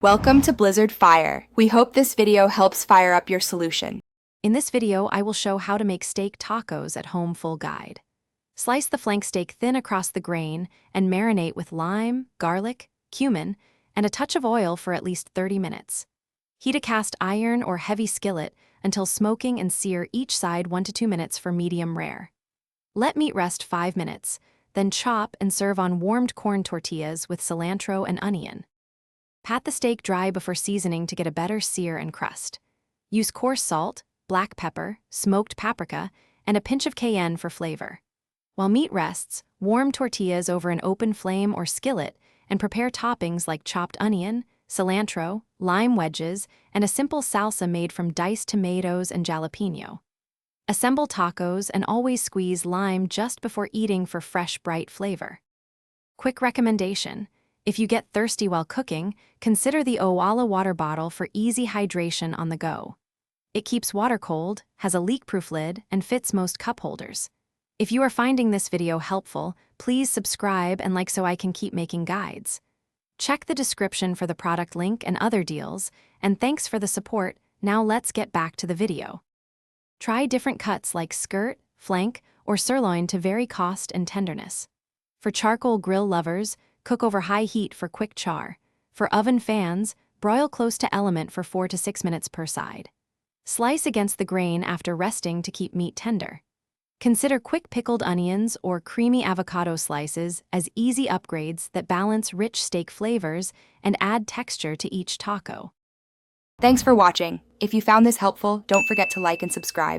Welcome to Blizzard Fire. We hope this video helps fire up your solution. In this video, I will show how to make steak tacos at home full guide. Slice the flank steak thin across the grain and marinate with lime, garlic, cumin, and a touch of oil for at least 30 minutes. Heat a cast iron or heavy skillet until smoking and sear each side 1 to 2 minutes for medium rare. Let meat rest 5 minutes, then chop and serve on warmed corn tortillas with cilantro and onion. Pat the steak dry before seasoning to get a better sear and crust. Use coarse salt, black pepper, smoked paprika, and a pinch of cayenne for flavor. While meat rests, warm tortillas over an open flame or skillet and prepare toppings like chopped onion, cilantro, lime wedges, and a simple salsa made from diced tomatoes and jalapeno. Assemble tacos and always squeeze lime just before eating for fresh, bright flavor. Quick recommendation: if you get thirsty while cooking, consider the Owala water bottle for easy hydration on the go. It keeps water cold, has a leak-proof lid, and fits most cup holders. If you are finding this video helpful, please subscribe and like so I can keep making guides. Check the description for the product link and other deals, and thanks for the support. Now let's get back to the video. Try different cuts like skirt, flank, or sirloin to vary cost and tenderness. For charcoal grill lovers, cook over high heat for quick char. For oven fans, broil close to element for 4 to 6 minutes per side. Slice against the grain after resting to keep meat tender. Consider quick pickled onions or creamy avocado slices as easy upgrades that balance rich steak flavors and add texture to each taco. Thanks for watching. If you found this helpful, don't forget to like and subscribe.